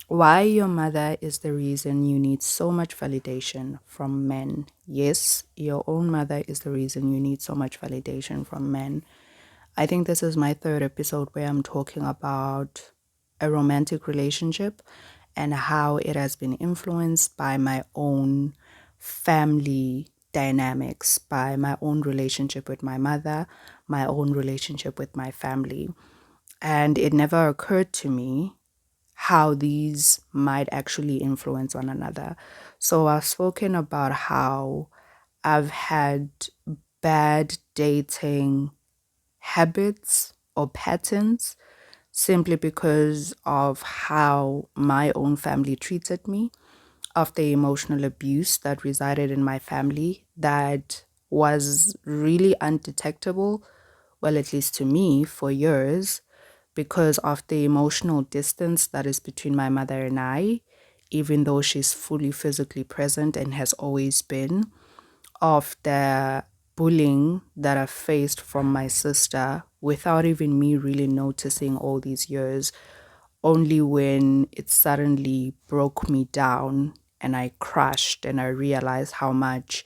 Why your mother is the reason you need so much validation from men. Yes, your own mother is the reason you need so much validation from men. I think this is my third episode where I'm talking about a romantic relationship and how it has been influenced by my own family dynamics, by my own relationship with my mother, my own relationship with my family. And it never occurred to me how these might actually influence one another. So I've spoken about how I've had bad dating habits or patterns simply because of how my own family treated me, of the emotional abuse that resided in my family that was really undetectable, well, at least to me, for years because of the emotional distance that is between my mother and I, even though she's fully physically present and has always been, of the bullying that I faced from my sister without even me really noticing all these years, only when it suddenly broke me down and I crashed and I realized how much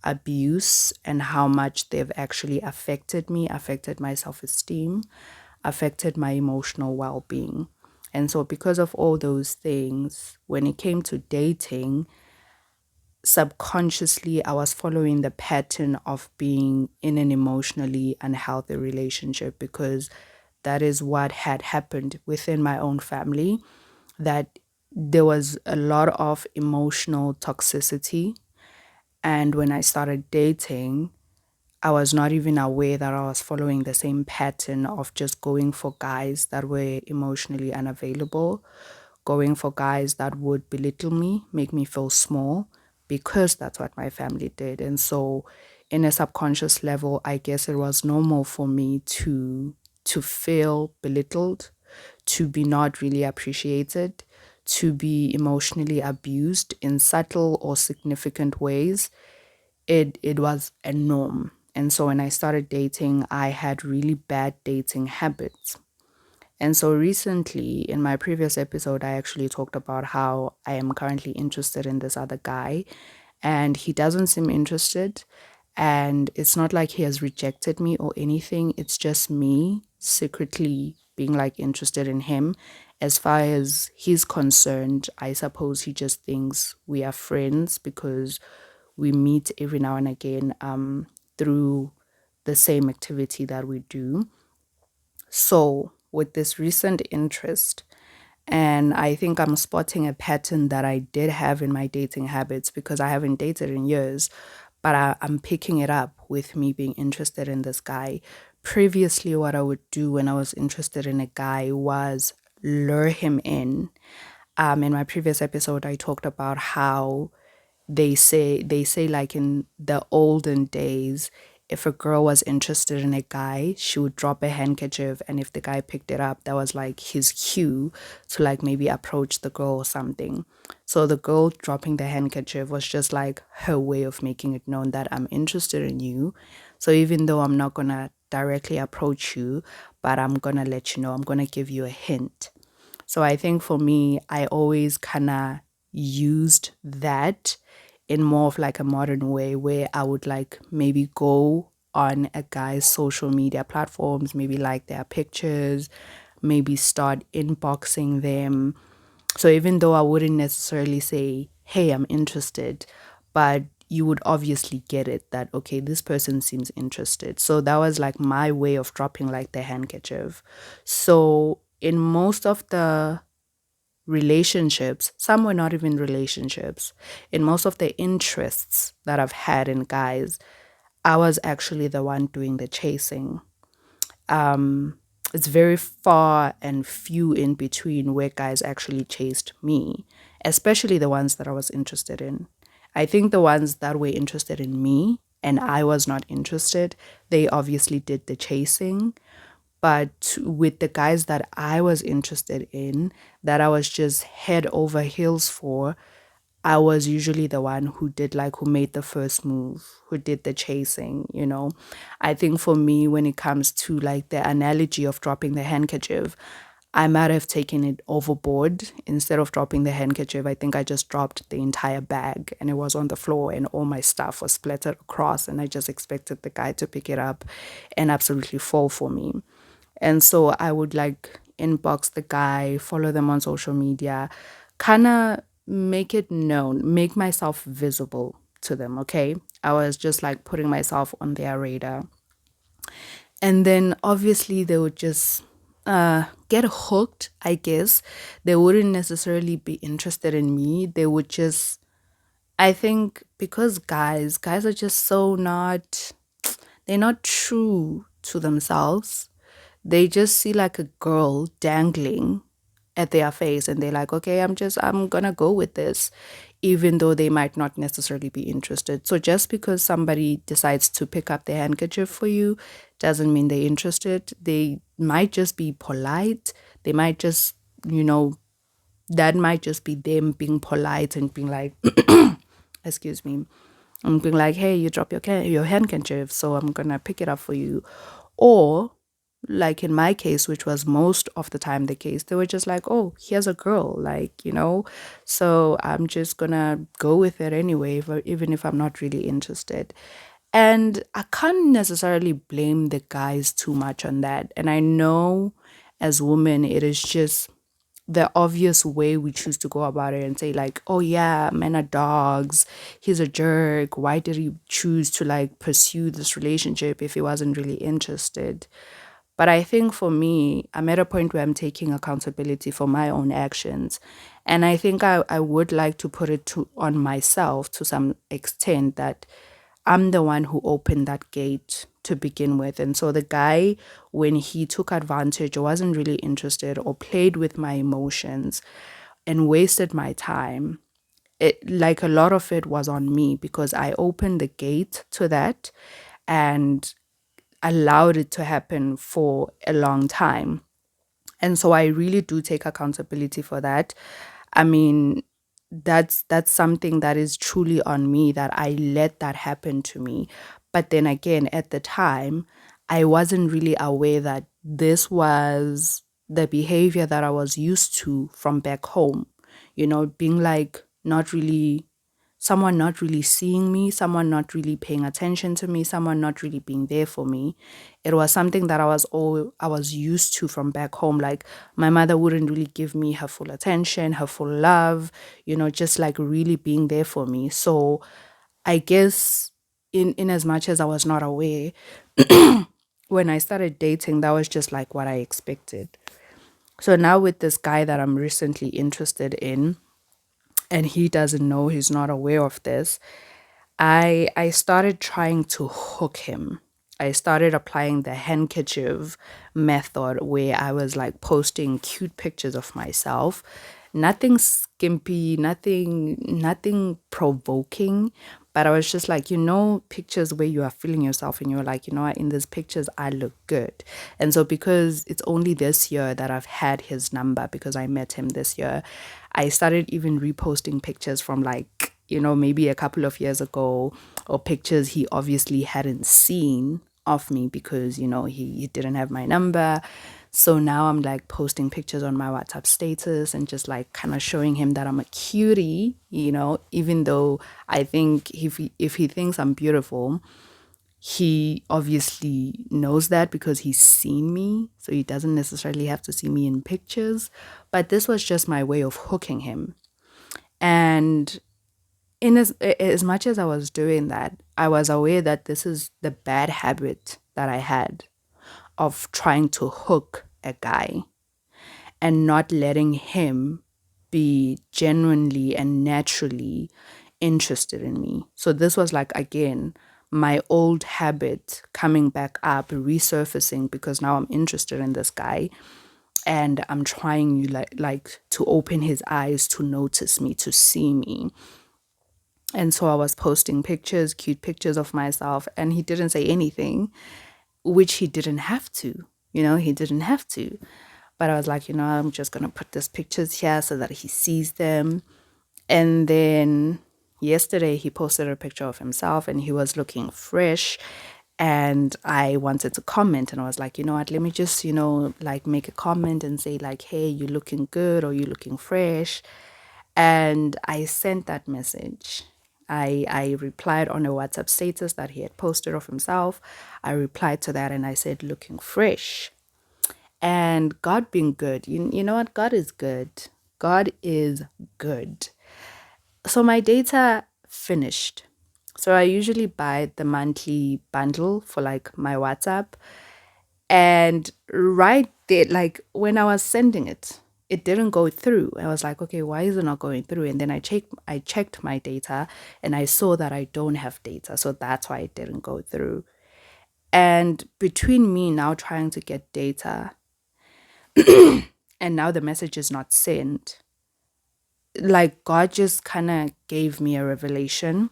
abuse and how much they've actually affected me, affected my self esteem, affected my emotional well being. And so, because of all those things, when it came to dating, subconsciously I was following the pattern of being in an emotionally unhealthy relationship because that is what had happened within my own family, that there was a lot of emotional toxicity. And when I started dating, I was not even aware that I was following the same pattern of just going for guys that were emotionally unavailable, going for guys that would belittle me, make me feel small, because that's what my family did. And so, in a subconscious level, I guess it was normal for me to feel belittled, to be not really appreciated, to be emotionally abused in subtle or significant ways. It was a norm. And so when I started dating, I had really bad dating habits. And so recently, in my previous episode, I actually talked about how I am currently interested in this other guy, and he doesn't seem interested. And it's not like he has rejected me or anything, it's just me secretly being like interested in him. As far as he's concerned, I suppose he just thinks we are friends because we meet every now and again through the same activity that we do. So, with this recent interest, and I think I'm spotting a pattern that I did have in my dating habits because I haven't dated in years, but I'm picking it up with me being interested in this guy. Previously, what I would do when I was interested in a guy was lure him in. In my previous episode, I talked about how they say like in the olden days, if a girl was interested in a guy, she would drop a handkerchief, and if the guy picked it up, that was like his cue to like maybe approach the girl or something. So the girl dropping the handkerchief was just like her way of making it known that I'm interested in you. So even though I'm not gonna directly approach you, but I'm gonna let you know, I'm gonna give you a hint. So I think for me, I always kind of used that in more of like a modern way where I would like maybe go on a guy's social media platforms, maybe like their pictures, maybe start inboxing them. So even though I wouldn't necessarily say, hey, I'm interested, but you would obviously get it that, okay, this person seems interested. So that was like my way of dropping like the handkerchief. So in most of the relationships, some were not even relationships, in most of the interests that I've had in guys, I was actually the one doing the chasing. Um, it's very far and few in between where guys actually chased me, especially the ones that I was interested in. I think the ones that were interested in me and I was not interested, they obviously did the chasing. But with the guys that I was interested in, that I was just head over heels for, I was usually the one who did like who made the first move, who did the chasing. I think for me, when it comes to like the analogy of dropping the handkerchief, I might have taken it overboard. Instead of dropping the handkerchief, I think I just dropped the entire bag and it was on the floor and all my stuff was splattered across. And I just expected the guy to pick it up and absolutely fall for me. And so I would like inbox the guy, follow them on social media, kind of make it known, make myself visible to them, okay? I was just like putting myself on their radar. And then obviously they would just get hooked, I guess. They wouldn't necessarily be interested in me. They would just, I think because guys are just so not, they're not true to themselves. They just see like a girl dangling at their face and they're like, okay, I'm gonna go with this, even though they might not necessarily be interested. So just because somebody decides to pick up the handkerchief for you doesn't mean they're interested. They might just be polite. They might just, that might just be them being polite and being like, excuse me, I'm being like, hey, you drop your handkerchief, so I'm gonna pick it up for you. Or like in my case, which was most of the time the case, they were just like, oh, here's a girl, like, so I'm just gonna go with it anyway, even if I'm not really interested. And I can't necessarily blame the guys too much on that. And I know as women, it is just the obvious way we choose to go about it and say like, oh yeah, men are dogs, he's a jerk, why did he choose to like pursue this relationship if he wasn't really interested? But I think for me, I'm at a point where I'm taking accountability for my own actions. And I think I would like to put it on myself to some extent that I'm the one who opened that gate to begin with. And so the guy, when he took advantage or wasn't really interested or played with my emotions and wasted my time, it like a lot of it was on me because I opened the gate to that and allowed it to happen for a long time. And so I really do take accountability for that. I mean, that's something that is truly on me that I let that happen to me. But then again, at the time, I wasn't really aware that this was the behavior that I was used to from back home. Being like not really someone not really seeing me, someone not really paying attention to me, someone not really being there for me. It was something that I was used to from back home. Like my mother wouldn't really give me her full attention, her full love, just like really being there for me. So I guess in as much as I was not aware, when I started dating, that was just like what I expected. So now with this guy that I'm recently interested in, and he doesn't know, he's not aware of this, I started trying to hook him. I started applying the handkerchief method where I was like posting cute pictures of myself. Nothing skimpy, nothing provoking, but I was just like, pictures where you are feeling yourself and you're like, what, in these pictures I look good. And so because it's only this year that I've had his number because I met him this year, I started even reposting pictures from like, maybe a couple of years ago, or pictures he obviously hadn't seen of me because, he didn't have my number. So now I'm like posting pictures on my WhatsApp status and just like kind of showing him that I'm a cutie, even though I think if he thinks I'm beautiful, he obviously knows that because he's seen me. So he doesn't necessarily have to see me in pictures. But this was just my way of hooking him. And in as much as I was doing that, I was aware that this is the bad habit that I had of trying to hook a guy and not letting him be genuinely and naturally interested in me. So this was like, again, my old habit coming back up, resurfacing because now I'm interested in this guy and I'm trying like to open his eyes to notice me, to see me. And so I was posting pictures, cute pictures of myself, and he didn't say anything, which he didn't have to. He didn't have to. But I was like, I'm just going to put these pictures here so that he sees them. And then yesterday he posted a picture of himself and he was looking fresh. And I wanted to comment, and I was like, you know what, let me just, like make a comment and say like, hey, you looking good, or you looking fresh. And I sent that message. I replied on a WhatsApp status that he had posted of himself. I replied to that and I said, looking fresh. And God being good, you know what? God is good. God is good. So my data finished. So I usually buy the monthly bundle for like my WhatsApp. And right there, like when I was sending it, it didn't go through. I was like, okay, why is it not going through? And then I checked my data and I saw that I don't have data. So that's why it didn't go through. And between me now trying to get data and now the message is not sent, like God just kind of gave me a revelation,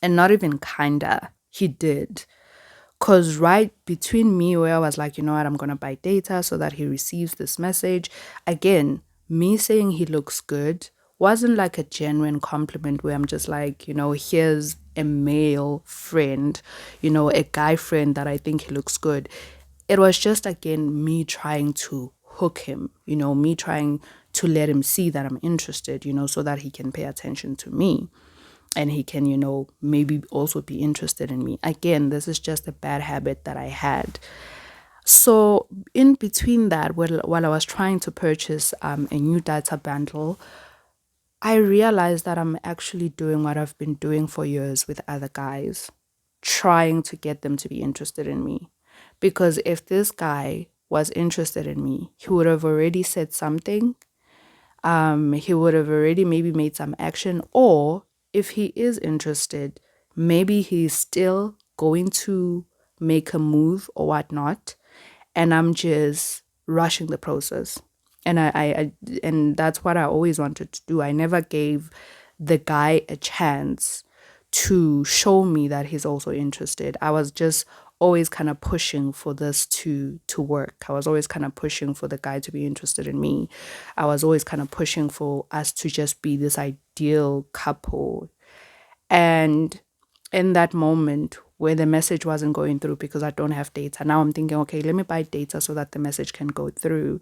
and not even kinda, he did. Because right between me, where I was like, you know what, I'm going to buy data so that he receives this message. Again, me saying he looks good wasn't like a genuine compliment where I'm just like, here's a male friend, a guy friend that I think he looks good. It was just, again, me trying to hook him, me trying to let him see that I'm interested, so that he can pay attention to me and he can, maybe also be interested in me. Again, this is just a bad habit that I had. So in between that, while I was trying to purchase a new data bundle, I realized that I'm actually doing what I've been doing for years with other guys, trying to get them to be interested in me. Because if this guy was interested in me, he would have already said something. He would have already maybe made some action, or if he is interested, maybe he's still going to make a move or whatnot, and I'm just rushing the process. And that's what I always wanted to do. I never gave the guy a chance to show me that he's also interested. I was just always kind of pushing for this to work. I was always kind of pushing for the guy to be interested in me. I was always kind of pushing for us to just be this ideal couple. And in that moment where the message wasn't going through because I don't have data, now I'm thinking, okay, let me buy data so that the message can go through.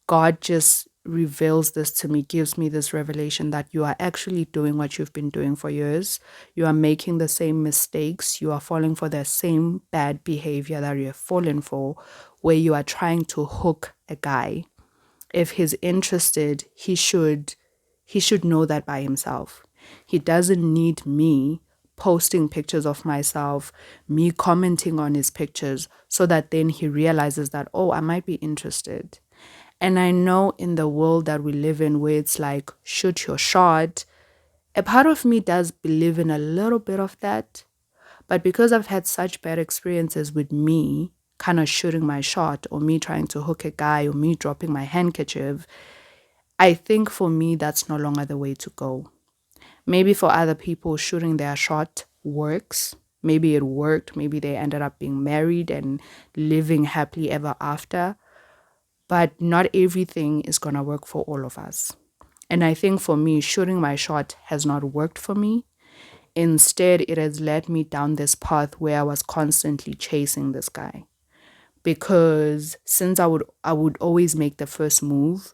God just reveals this to me, gives me this revelation that you are actually doing what you've been doing for years. You are making the same mistakes. You are falling for the same bad behavior that you have fallen for, where you are trying to hook a guy. If he's interested, he should know that by himself. He doesn't need me posting pictures of myself, me commenting on his pictures, so that then he realizes that, oh, I might be interested. And I know in the world that we live in, where it's like, shoot your shot, a part of me does believe in a little bit of that. But because I've had such bad experiences with me kind of shooting my shot, or me trying to hook a guy, or me dropping my handkerchief, I think for me, that's no longer the way to go. Maybe for other people, shooting their shot works. Maybe it worked. Maybe they ended up being married and living happily ever after. But not everything is going to work for all of us. And I think for me, shooting my shot has not worked for me. Instead, it has led me down this path where I was constantly chasing this guy. Because since I would always make the first move,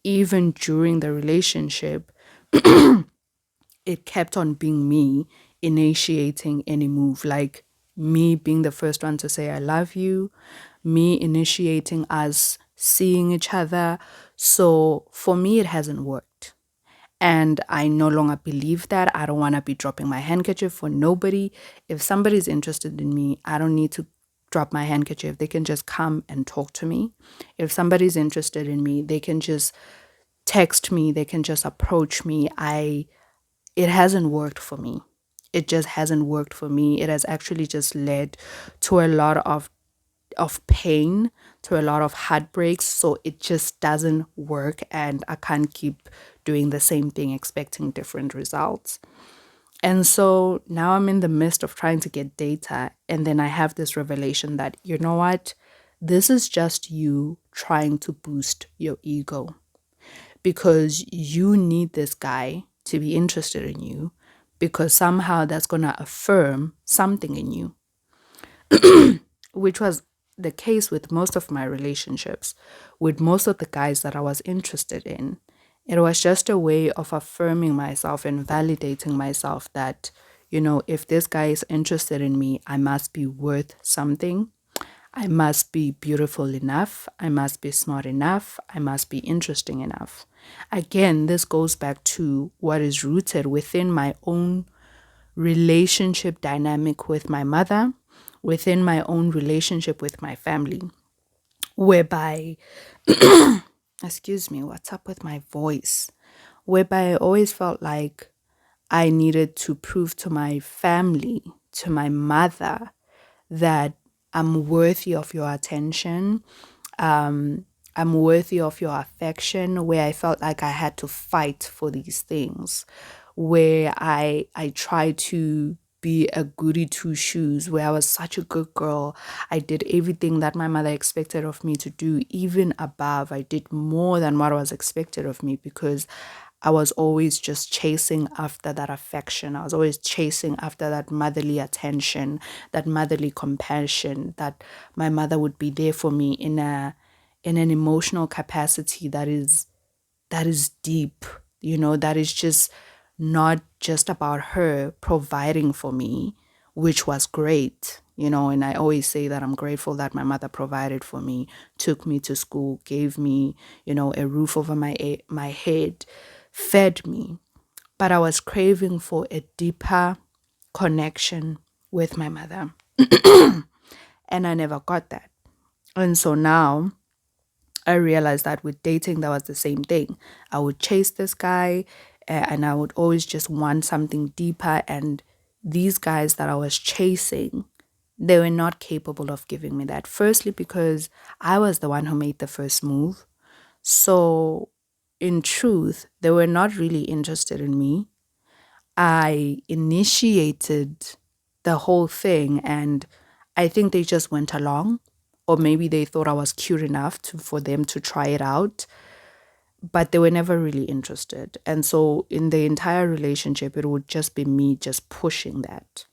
even during the relationship, it kept on being me initiating any move, like me being the first one to say I love you, me initiating us seeing each other. So for me, it hasn't worked. And I no longer believe that. I don't want to be dropping my handkerchief for nobody. If somebody's interested in me, I don't need to drop my handkerchief. They can just come and talk to me. If somebody's interested in me, they can just text me. They can just approach me. It hasn't worked for me. It just hasn't worked for me. It has actually just led to a lot of pain, to a lot of heartbreaks. So it just doesn't work, and I can't keep doing the same thing expecting different results. And so now I'm in the midst of trying to get data, and then I have this revelation that, you know what? This is just you trying to boost your ego, because you need this guy to be interested in you, because somehow that's going to affirm something in you. which was the case with most of my relationships, with most of the guys that I was interested in. It was just a way of affirming myself and validating myself that, if this guy is interested in me, I must be worth something. I must be beautiful enough. I must be smart enough. I must be interesting enough. Again, this goes back to what is rooted within my own relationship dynamic with my mother, within my own relationship with my family, whereby, excuse me, what's up with my voice? Whereby I always felt like I needed to prove to my family, to my mother, that I'm worthy of your attention. I'm worthy of your affection, where I felt like I had to fight for these things, where I tried to be a goody two shoes, where I was such a good girl. I did everything that my mother expected of me to do, even above. I did more than what was expected of me because I was always just chasing after that affection. I was always chasing after that motherly attention, that motherly compassion, that my mother would be there for me in an emotional capacity that is deep, that is just not just about her providing for me, which was great, and I always say that I'm grateful that my mother provided for me, took me to school, gave me, a roof over my head, fed me. But I was craving for a deeper connection with my mother. And I never got that. And so now I realized that with dating, that was the same thing. I would chase this guy and I would always just want something deeper. And these guys that I was chasing, they were not capable of giving me that. Firstly, because I was the one who made the first move. So, in truth, they were not really interested in me. I initiated the whole thing and I think they just went along, or maybe they thought I was cute enough for them to try it out, but they were never really interested. And so in the entire relationship, it would just be me just pushing that.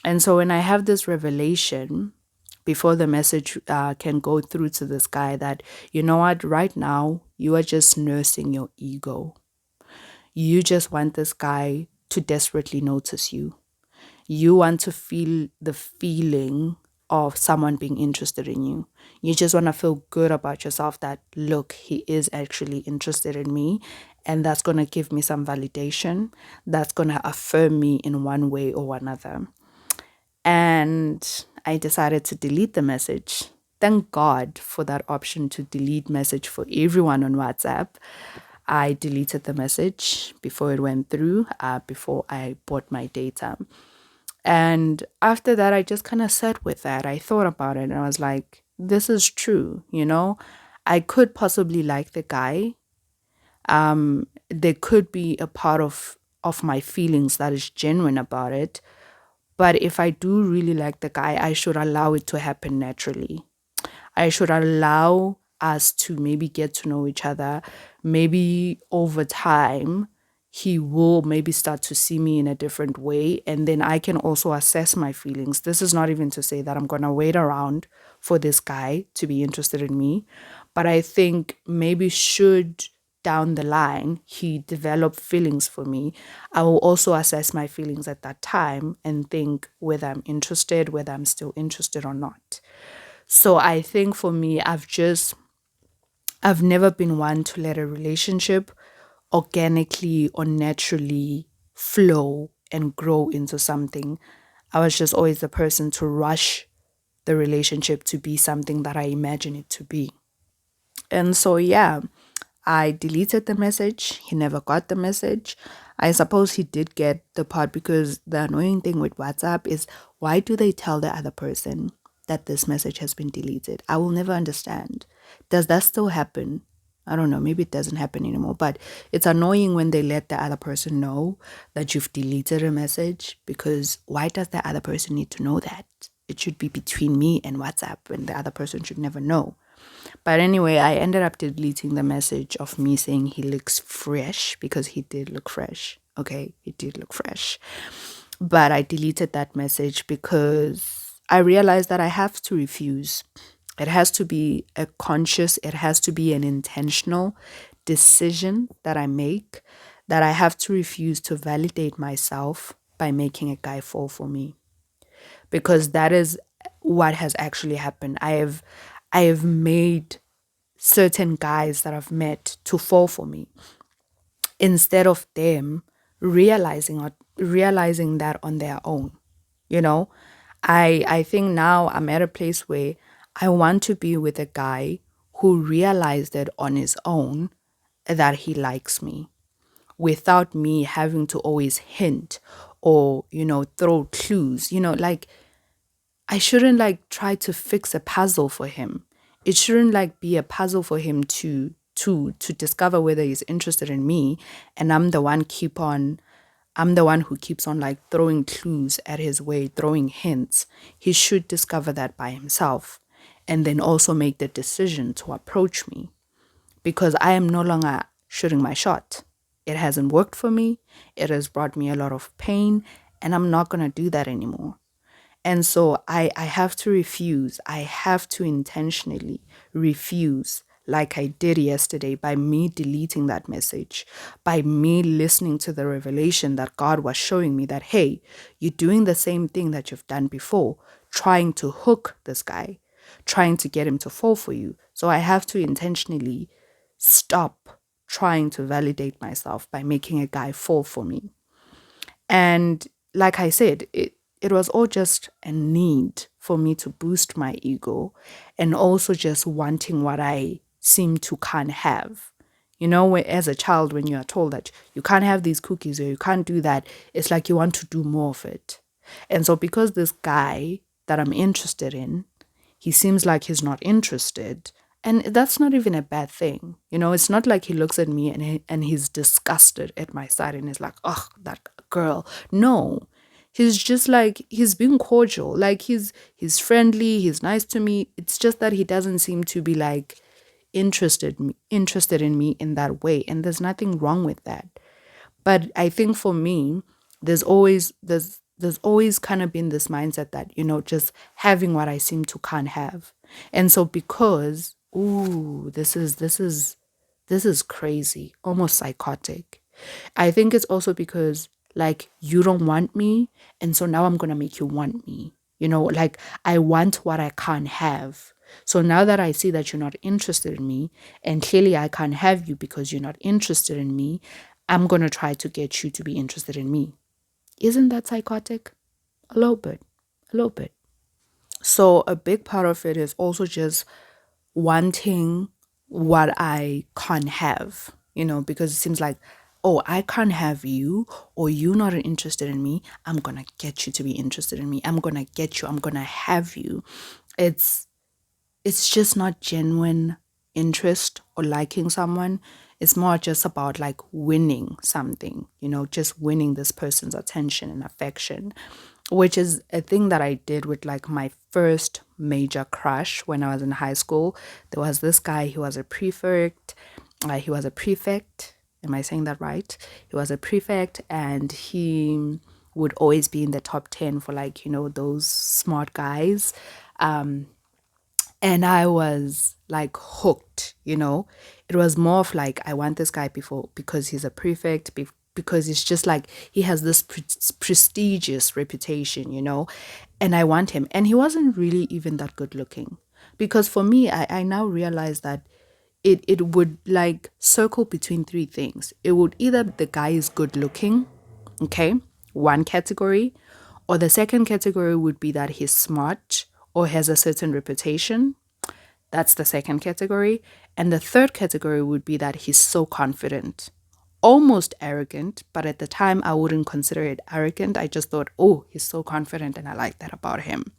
And so when I have this revelation, before the message can go through to this guy, that, you know what, right now, you are just nursing your ego. You just want this guy to desperately notice you. You want to feel the feeling of someone being interested in you. You just want to feel good about yourself that, look, he is actually interested in me. And that's going to give me some validation. That's going to affirm me in one way or another. And I decided to delete the message. Thank God for that option to delete message for everyone on WhatsApp. I deleted the message before it went through, before I bought my data. And after that, I just kind of sat with that. I thought about it and I was like, this is true, I could possibly like the guy. There could be a part of my feelings that is genuine about it. But if I do really like the guy, I should allow it to happen naturally. I should allow us to maybe get to know each other. Maybe over time, he will maybe start to see me in a different way. And then I can also assess my feelings. This is not even to say that I'm going to wait around for this guy to be interested in me. But I think maybe should down the line he develop feelings for me, I will also assess my feelings at that time and think whether I'm interested, whether I'm still interested or not. So I think for me, I've never been one to let a relationship organically or naturally flow and grow into something. I was just always the person to rush the relationship to be something that I imagine it to be. And so, yeah, I deleted the message. He never got the message. I suppose he did get the part, because the annoying thing with WhatsApp is, why do they tell the other person that this message has been deleted? I will never understand. Does that still happen? I don't know. Maybe it doesn't happen anymore, but it's annoying when they let the other person know that you've deleted a message, because why does the other person need to know that? It should be between me and WhatsApp, and the other person should never know. But anyway, I ended up deleting the message of me saying he looks fresh, because he did look fresh. Okay, he did look fresh. But I deleted that message because I realized that I have to refuse. It has to be a conscious, it has to be an intentional decision that I make, that I have to refuse to validate myself by making a guy fall for me. Because that is what has actually happened. I have made certain guys that I've met to fall for me instead of them realizing that on their own. You know, I think now I'm at a place where I want to be with a guy who realized it on his own that he likes me without me having to always hint or, throw clues. Like I shouldn't like try to fix a puzzle for him. It shouldn't like be a puzzle for him to discover whether he's interested in me, and I'm the one who keeps on like throwing clues at his way, throwing hints. He should discover that by himself and then also make the decision to approach me, because I am no longer shooting my shot. It hasn't worked for me. It has brought me a lot of pain, and I'm not going to do that anymore. And so I have to refuse. I have to intentionally refuse, like I did yesterday, by me deleting that message, by me listening to the revelation that God was showing me that, hey, you're doing the same thing that you've done before, trying to hook this guy, trying to get him to fall for you. So I have to intentionally stop trying to validate myself by making a guy fall for me. And like I said, it was all just a need for me to boost my ego and also just wanting what I seem to can't have. As a child, when you are told that you can't have these cookies or you can't do that, it's like you want to do more of it. And so because this guy that I'm interested in, he seems like he's not interested. And that's not even a bad thing. It's not like he looks at me and he's disgusted at my side and he's like, oh, that girl. No, he's just like, he's being cordial. Like he's friendly, he's nice to me. It's just that he doesn't seem to be like interested in me in that way. And there's nothing wrong with that. But I think for me, there's always kind of been this mindset that, just having what I seem to can't have. And so because, ooh, this is crazy, almost psychotic. I think it's also because like you don't want me, and so now I'm gonna make you want me. Like I want what I can't have. So now that I see that you're not interested in me, and clearly I can't have you because you're not interested in me, I'm gonna try to get you to be interested in me. Isn't that psychotic? A little bit. A little bit. So a big part of it is also just wanting what I can't have, because it seems like, oh, I can't have you, or you're not interested in me. I'm going to get you to be interested in me. I'm going to get you. I'm going to have you. It's just not genuine interest or liking someone. It's more just about like winning something, just winning this person's attention and affection, which is a thing that I did with like my first major crush when I was in high school. There was this guy, he was a prefect. He was a prefect. Am I saying that right? He was a prefect, and he would always be in the top 10 for like, those smart guys. And I was like hooked. It was more of like, I want this guy because he's a prefect, because it's just like he has this prestigious reputation, and I want him. And he wasn't really even that good looking, because for me, I now realize that it would like circle between three things. It would either the guy is good looking, okay, one category, or the second category would be that he's smart or has a certain reputation. That's the second category. And the third category would be that he's so confident, almost arrogant, but at the time I wouldn't consider it arrogant. I just thought, oh, he's so confident and I like that about him.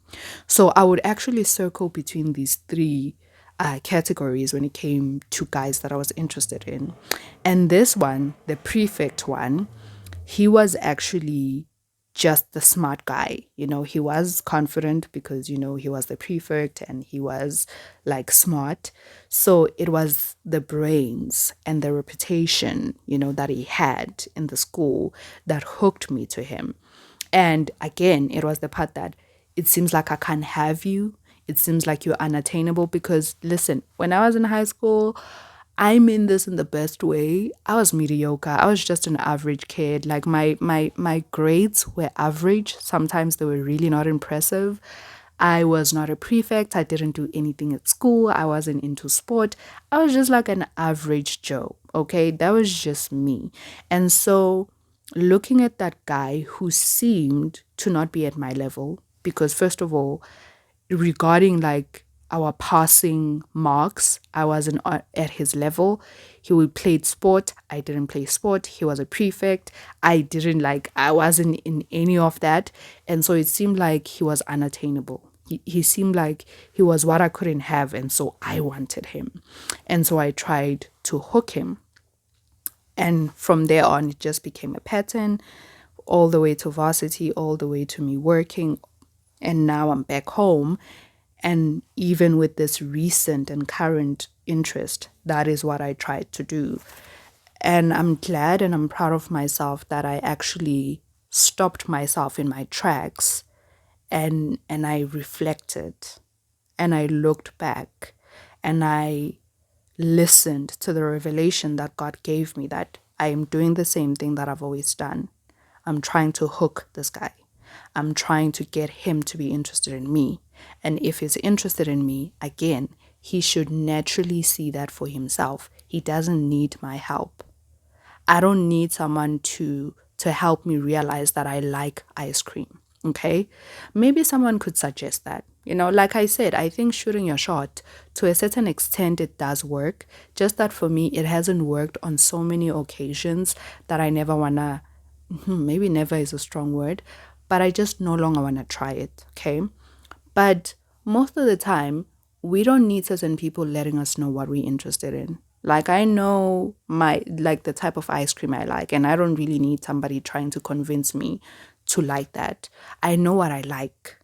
So I would actually circle between these three categories when it came to guys that I was interested in. And this one, the prefect one, he was actually just the smart guy. He was confident because, he was the prefect and he was like smart. So it was the brains and the reputation, that he had in the school that hooked me to him. And again, it was the part that it seems like I can't have you. It seems like you're unattainable because listen, when I was in high school, I mean this in the best way. I was mediocre. I was just an average kid. Like my grades were average. Sometimes they were really not impressive. I was not a prefect. I didn't do anything at school. I wasn't into sport. I was just like an average Joe. Okay. That was just me. And so looking at that guy who seemed to not be at my level, because first of all, regarding like our passing marks, I wasn't at his level. He would play sport. I didn't play sport. He was a prefect. I wasn't in any of that. And so it seemed like he was unattainable. He seemed like he was what I couldn't have. And so I wanted him. And so I tried to hook him. And from there on, it just became a pattern all the way to varsity, all the way to me working. And now I'm back home. And even with this recent and current interest, that is what I tried to do. And I'm glad and I'm proud of myself that I actually stopped myself in my tracks and I reflected and I looked back and I listened to the revelation that God gave me that I am doing the same thing that I've always done. I'm trying to hook this guy. I'm trying to get him to be interested in me. And if he's interested in me, again, he should naturally see that for himself. He doesn't need my help. I don't need someone to help me realize that I like ice cream. Okay? Maybe someone could suggest that. Like I said, I think shooting your shot to a certain extent it does work. Just that for me, it hasn't worked on so many occasions that I never wanna, maybe never is a strong word, but I just no longer wanna try it. Okay? But most of the time, we don't need certain people letting us know what we're interested in. Like I know the type of ice cream I like, and I don't really need somebody trying to convince me to like that. I know what I like,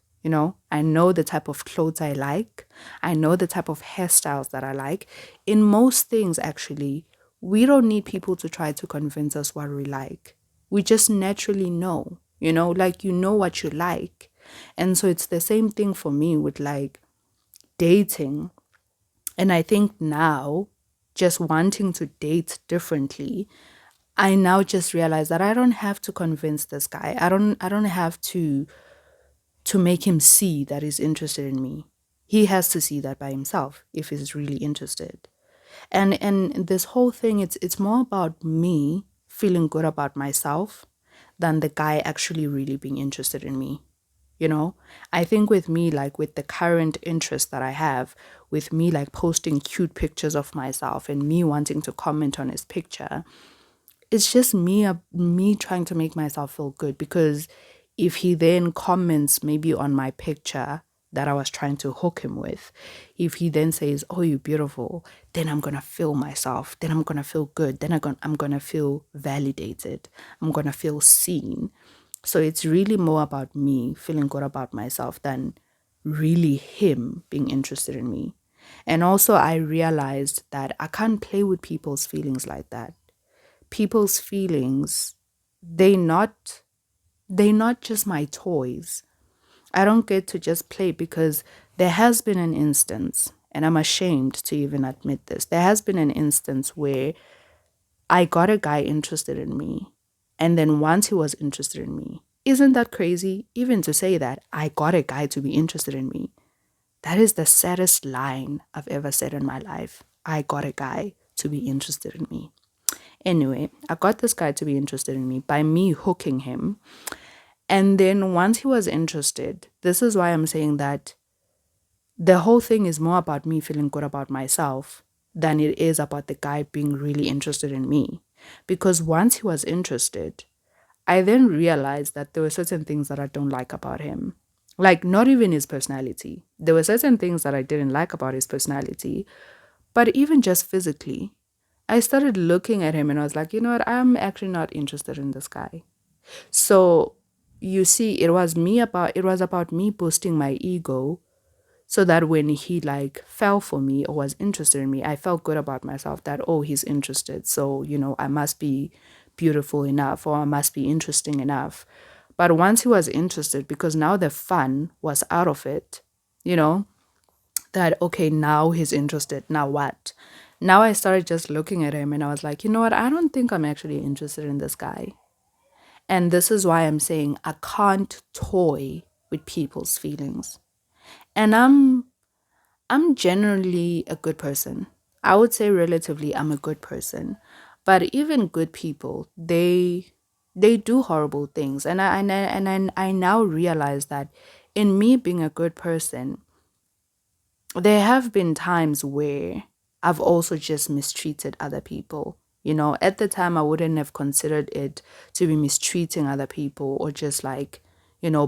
I know the type of clothes I like. I know the type of hairstyles that I like. In most things, actually, we don't need people to try to convince us what we like. We just naturally know, like you know what you like. And so it's the same thing for me with like dating. And I think now, just wanting to date differently, I now just realize that I don't have to convince this guy. I don't have to make him see that he's interested in me. He has to see that by himself if he's really interested. And this whole thing, it's more about me feeling good about myself than the guy actually really being interested in me. I think with me, like with the current interest that I have, with me like posting cute pictures of myself and me wanting to comment on his picture, it's just me trying to make myself feel good. Because if he then comments maybe on my picture that I was trying to hook him with, if he then says, "Oh, you're beautiful," then I'm gonna feel myself. Then I'm gonna feel good. Then I'm gonna feel validated. I'm gonna feel seen. So it's really more about me feeling good about myself than really him being interested in me. And also I realized that I can't play with people's feelings like that. People's feelings, they not they're not just my toys. I don't get to just play because there has been an instance, and I'm ashamed to even admit this. There has been an instance where I got a guy interested in me. And then once he was interested in me, isn't that crazy? Even to say that I got a guy to be interested in me. That is the saddest line I've ever said in my life. I got a guy to be interested in me. Anyway, I got this guy to be interested in me by me hooking him. And then once he was interested, this is why I'm saying that the whole thing is more about me feeling good about myself than it is about the guy being really interested in me. Because once he was interested, I then realized that there were certain things that I don't like about him. Like, not even his personality. There were certain things that I didn't like about his personality, but even just physically. I started looking at him and I was like, you know what? I'm actually not interested in this guy. So you see, it was about me boosting my ego so that when he like fell for me or was interested in me, I felt good about myself that, oh, he's interested. So, I must be beautiful enough or I must be interesting enough. But once he was interested, because now the fun was out of it, you know, that, okay, now he's interested. Now what? Now I started just looking at him and I was like, you know what? I don't think I'm actually interested in this guy. And this is why I'm saying I can't toy with people's feelings. And I'm generally a good person. I would say relatively I'm a good person. But even good people, they do horrible things. And I now realize that in me being a good person, there have been times where I've also just mistreated other people. At the time, I wouldn't have considered it to be mistreating other people or just like,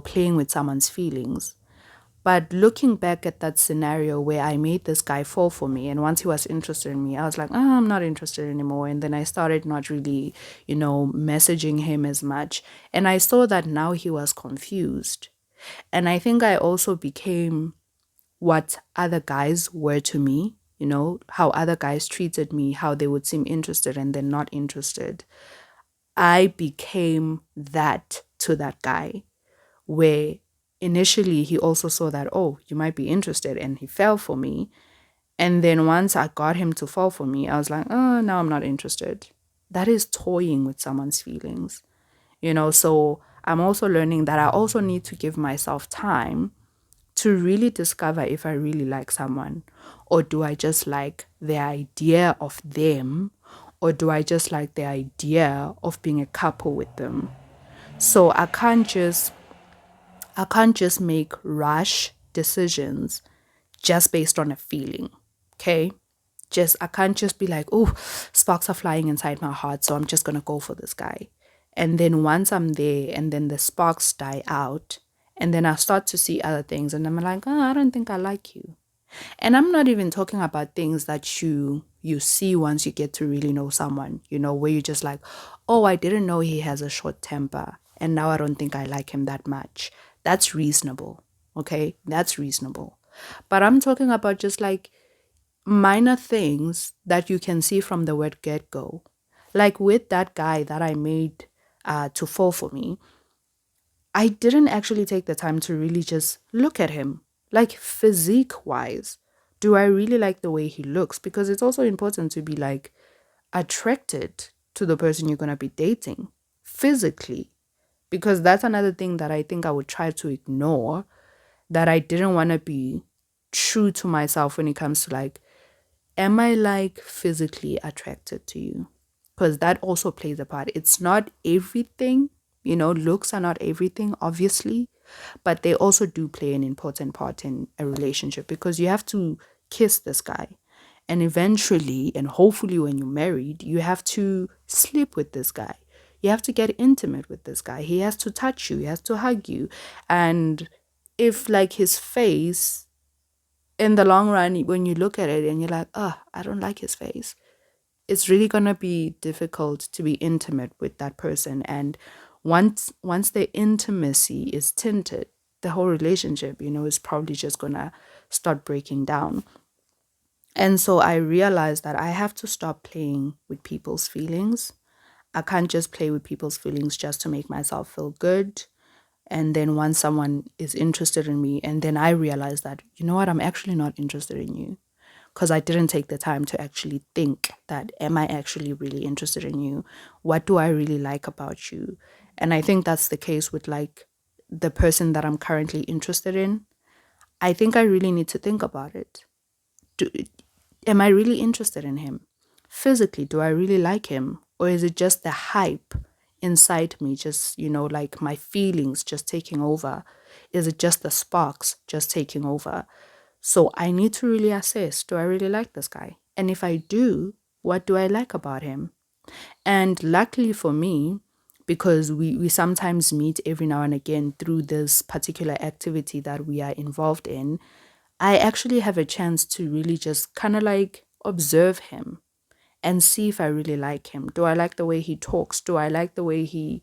playing with someone's feelings. But looking back at that scenario where I made this guy fall for me, and once he was interested in me, I was like, oh, I'm not interested anymore. And then I started not really, messaging him as much. And I saw that now he was confused. And I think I also became what other guys were to me, how other guys treated me, how they would seem interested and then not interested. I became that to that guy, where initially he also saw that, oh, you might be interested, and he fell for me. And then once I got him to fall for me, I was like, oh, now I'm not interested. That is toying with someone's feelings, so I'm also learning that I also need to give myself time to really discover if I really like someone, or do I just like the idea of them, or do I just like the idea of being a couple with them. So I can't just make rash decisions just based on a feeling. Okay? I can't just be like, oh, sparks are flying inside my heart, so I'm just gonna go for this guy. And then once I'm there and then the sparks die out, and then I start to see other things and I'm like, oh, I don't think I like you. And I'm not even talking about things that you see once you get to really know someone, where you're just like, oh, I didn't know he has a short temper, and now I don't think I like him that much. That's reasonable. Okay? That's reasonable. But I'm talking about just like minor things that you can see from the word get go. Like with that guy that I made to fall for me, I didn't actually take the time to really just look at him, like physique wise. Do I really like the way he looks? Because it's also important to be like attracted to the person you're going to be dating physically. Because that's another thing that I think I would try to ignore, that I didn't want to be true to myself when it comes to like, am I like physically attracted to you? Because that also plays a part. It's not everything, looks are not everything, obviously, but they also do play an important part in a relationship, because you have to kiss this guy. And eventually, and hopefully when you're married, you have to sleep with this guy. You have to get intimate with this guy. He has to touch you, he has to hug you. And if like his face, in the long run, when you look at it and you're like, oh, I don't like his face, it's really gonna be difficult to be intimate with that person. And once the intimacy is tinted, the whole relationship, is probably just gonna start breaking down. And so I realized that I have to stop playing with people's feelings. I can't just play with people's feelings just to make myself feel good. And then once someone is interested in me, and then I realize that, you know what, I'm actually not interested in you, because I didn't take the time to actually think that, am I actually really interested in you? What do I really like about you? And I think that's the case with like the person that I'm currently interested in. I think I really need to think about it. Do, am I really interested in him? Physically, do I really like him? Or is it just the hype inside me, just, like my feelings just taking over? Is it just the sparks just taking over? So I need to really assess, do I really like this guy? And if I do, what do I like about him? And luckily for me, because we sometimes meet every now and again through this particular activity that we are involved in, I actually have a chance to really just kind of like observe him and see if I really like him. Do I like the way he talks? Do I like the way he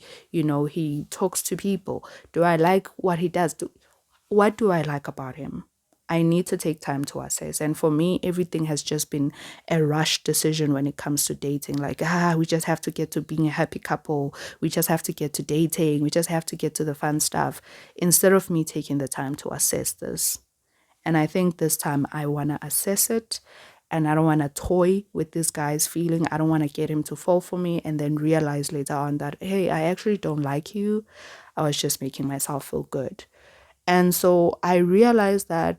talks to people? Do I like what he does? What do I like about him? I need to take time to assess. And for me, everything has just been a rushed decision when it comes to dating. Like, we just have to get to being a happy couple. We just have to get to dating. We just have to get to the fun stuff instead of me taking the time to assess this. And I think this time I want to assess it, and I don't want to toy with this guy's feeling. I don't want to get him to fall for me and then realize later on that, hey, I actually don't like you. I was just making myself feel good. And so I realized that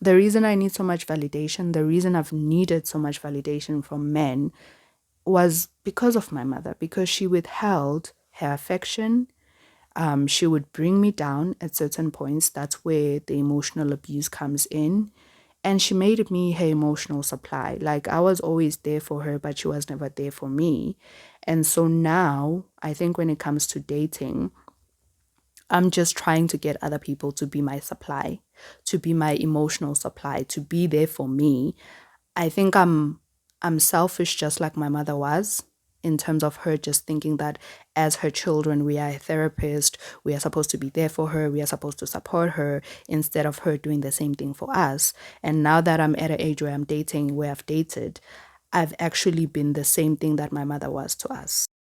the reason I need so much validation, the reason I've needed so much validation from men was because of my mother, because she withheld her affection. She would bring me down at certain points. That's where the emotional abuse comes in. And she made me her emotional supply. Like, I was always there for her, but she was never there for me. And so now I think when it comes to dating, I'm just trying to get other people to be my supply, to be my emotional supply, to be there for me. I think I'm selfish just like my mother was, in terms of her just thinking that as her children, we are a therapist, we are supposed to be there for her, we are supposed to support her, instead of her doing the same thing for us. And now that I'm at an age where I'm dating, where I've dated, I've actually been the same thing that my mother was to us.